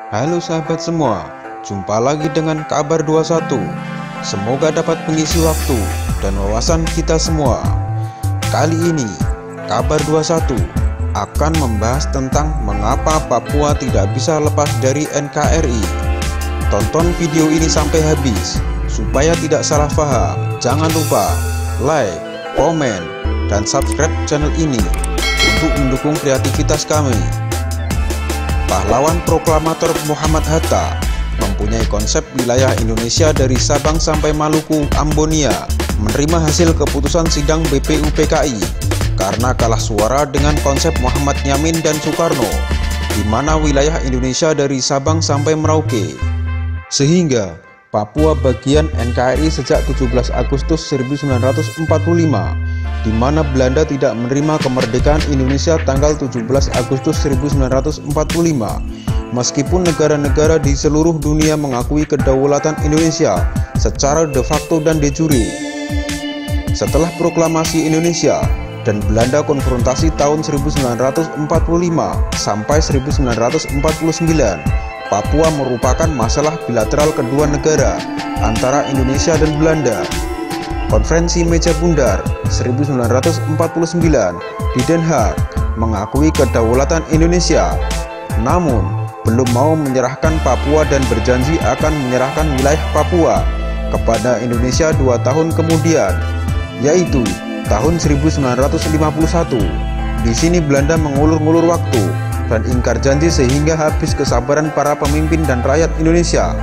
Halo sahabat semua, jumpa lagi dengan Kabar 21. Semoga dapat mengisi waktu dan wawasan kita semua. Kali ini, Kabar 21 akan membahas tentang mengapa Papua tidak bisa lepas dari NKRI. Tonton video ini sampai habis, supaya tidak salah paham. Jangan lupa like, komen, dan subscribe channel ini untuk mendukung kreativitas kami. Pahlawan proklamator Muhammad Hatta mempunyai konsep wilayah Indonesia dari Sabang sampai Maluku, Ambonia, menerima hasil keputusan sidang BPUPKI karena kalah suara dengan konsep Muhammad Yamin dan Soekarno, di mana wilayah Indonesia dari Sabang sampai Merauke. Sehingga Papua bagian NKRI sejak 17 Agustus 1945, di mana Belanda tidak menerima kemerdekaan Indonesia tanggal 17 Agustus 1945, meskipun negara-negara di seluruh dunia mengakui kedaulatan Indonesia secara de facto dan de jure. Setelah proklamasi Indonesia dan Belanda konfrontasi tahun 1945 sampai 1949, Papua merupakan masalah bilateral kedua negara antara Indonesia dan Belanda. Konferensi Meja Bundar 1949 di Den Haag mengakui kedaulatan Indonesia, namun belum mau menyerahkan Papua dan berjanji akan menyerahkan wilayah Papua kepada Indonesia 2 tahun kemudian, yaitu tahun 1951. Di sini Belanda mengulur-ngulur waktu dan ingkar janji sehingga habis kesabaran para pemimpin dan rakyat Indonesia.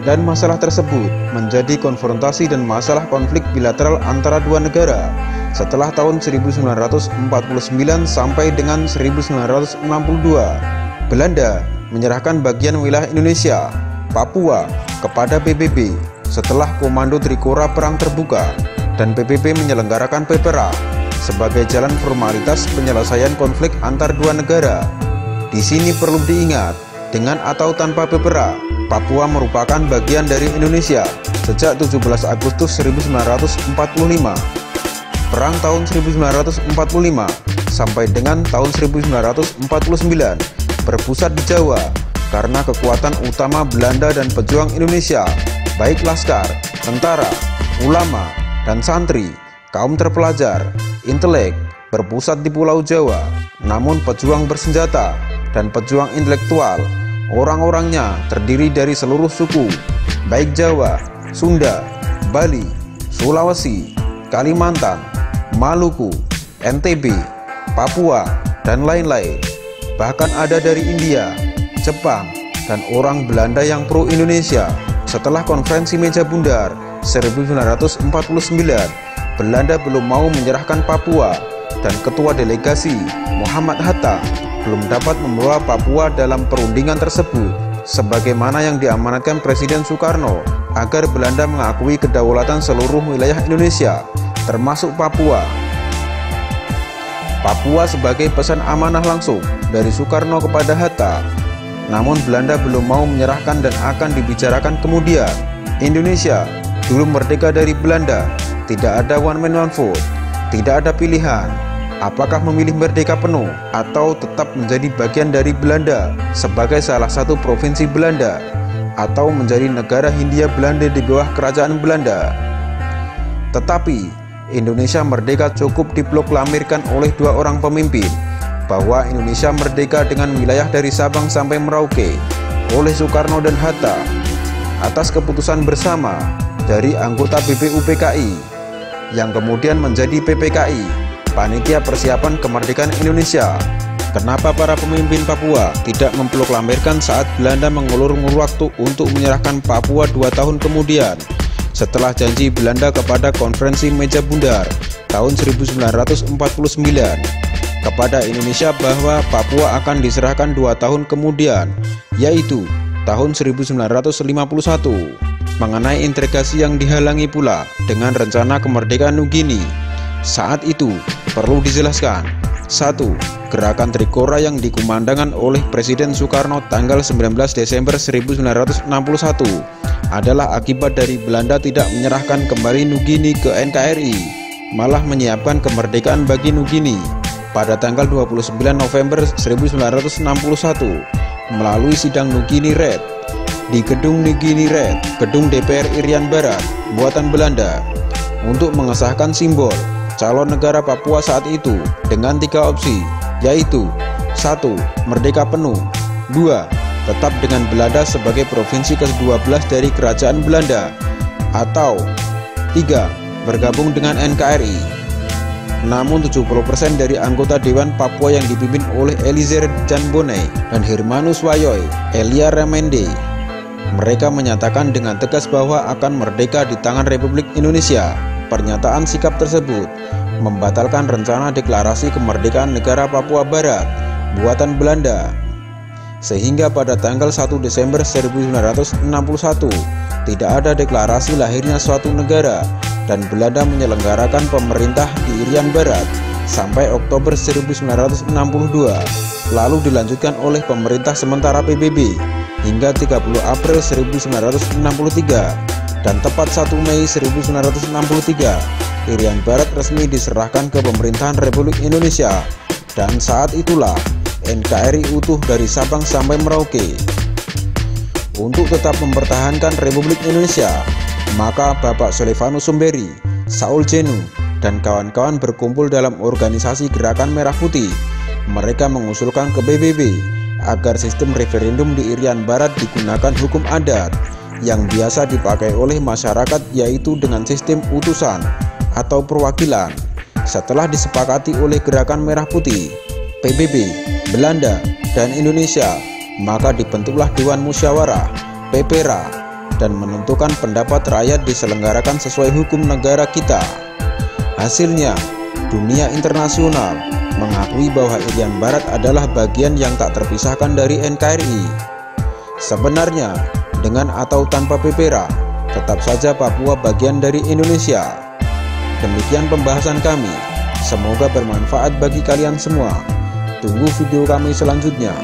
Dan masalah tersebut menjadi konfrontasi dan masalah konflik bilateral antara dua negara setelah tahun 1949 sampai dengan 1962. Belanda menyerahkan bagian wilayah Indonesia, Papua, kepada PBB setelah Komando Trikora Perang Terbuka, dan PBB menyelenggarakan PEPERA sebagai jalan formalitas penyelesaian konflik antar dua negara. Di sini perlu diingat, dengan atau tanpa PEPERA, Papua merupakan bagian dari Indonesia sejak 17 Agustus 1945. Perang tahun 1945 sampai dengan tahun 1949 berpusat di Jawa karena kekuatan utama Belanda dan pejuang Indonesia, baik laskar, tentara, ulama, dan santri, kaum terpelajar, intelek, berpusat di Pulau Jawa. Namun pejuang bersenjata dan pejuang intelektual, orang-orangnya terdiri dari seluruh suku, baik Jawa, Sunda, Bali, Sulawesi, Kalimantan, Maluku, NTB, Papua, dan lain-lain. Bahkan ada dari India, Jepang, dan orang Belanda yang pro-Indonesia. Setelah konferensi Meja Bundar 1949, Belanda belum mau menyerahkan Papua, dan ketua delegasi Muhammad Hatta belum dapat membawa Papua dalam perundingan tersebut, sebagaimana yang diamanatkan Presiden Soekarno agar Belanda mengakui kedaulatan seluruh wilayah Indonesia, termasuk Papua. Papua sebagai pesan amanah langsung dari Soekarno kepada Hatta, namun Belanda belum mau menyerahkan dan akan dibicarakan kemudian. Indonesia dulu merdeka dari Belanda, tidak ada one man one vote, tidak ada pilihan. Apakah memilih merdeka penuh atau tetap menjadi bagian dari Belanda sebagai salah satu provinsi Belanda, atau menjadi negara Hindia Belanda di bawah kerajaan Belanda? Tetapi Indonesia merdeka cukup diproklamirkan oleh dua orang pemimpin bahwa Indonesia merdeka dengan wilayah dari Sabang sampai Merauke oleh Soekarno dan Hatta atas keputusan bersama dari anggota BPUPKI yang kemudian menjadi PPKI, Panitia Persiapan Kemerdekaan Indonesia. Kenapa para pemimpin Papua tidak memproklamirkan saat Belanda mengulur-ngulur waktu untuk menyerahkan Papua 2 tahun kemudian setelah janji Belanda kepada konferensi Meja Bundar tahun 1949 kepada Indonesia bahwa Papua akan diserahkan 2 tahun kemudian, yaitu tahun 1951. Mengenai integrasi yang dihalangi pula dengan rencana kemerdekaan Nugini. Saat itu perlu dijelaskan, 1. Gerakan Trikora yang dikumandangkan oleh Presiden Soekarno tanggal 19 Desember 1961 adalah akibat dari Belanda tidak menyerahkan kembali Nugini ke NKRI, malah menyiapkan kemerdekaan bagi Nugini pada tanggal 29 November 1961 melalui sidang Nugini Red di Gedung Nugini Red, Gedung DPR Irian Barat, buatan Belanda, untuk mengesahkan simbol calon negara Papua saat itu dengan 3 opsi, yaitu 1. Merdeka penuh, 2. Tetap dengan Belanda sebagai provinsi ke-12 dari Kerajaan Belanda, atau 3. Bergabung dengan NKRI. Namun 70% dari anggota Dewan Papua yang dipimpin oleh Eliezer Janbone dan Hermanus Wayoy Elia Remende, mereka menyatakan dengan tegas bahwa akan merdeka di tangan Republik Indonesia. Pernyataan sikap tersebut membatalkan rencana deklarasi kemerdekaan negara Papua Barat buatan Belanda, sehingga pada tanggal 1 Desember 1961 tidak ada deklarasi lahirnya suatu negara, dan Belanda menyelenggarakan pemerintah di Irian Barat sampai Oktober 1962, lalu dilanjutkan oleh pemerintah sementara PBB hingga 30 April 1963, dan tepat 1 Mei 1963 Irian Barat resmi diserahkan ke pemerintahan Republik Indonesia, dan saat itulah NKRI utuh dari Sabang sampai Merauke. Untuk tetap mempertahankan Republik Indonesia, maka Bapak Silvanus Sumberi, Saul Jenu, dan kawan-kawan berkumpul dalam organisasi Gerakan Merah Putih. Mereka mengusulkan ke PBB agar sistem referendum di Irian Barat digunakan hukum adat yang biasa dipakai oleh masyarakat, yaitu dengan sistem utusan atau perwakilan. Setelah disepakati oleh Gerakan Merah Putih, PBB, Belanda, dan Indonesia, maka dibentuklah Dewan Musyawarah PPRA dan menentukan pendapat rakyat diselenggarakan sesuai hukum negara kita. Hasilnya, dunia internasional mengakui bahwa Irian Barat adalah bagian yang tak terpisahkan dari NKRI. Sebenarnya, dengan atau tanpa PPRA, tetap saja Papua bagian dari Indonesia. Demikian pembahasan kami, semoga bermanfaat bagi kalian semua. Tunggu video kami selanjutnya.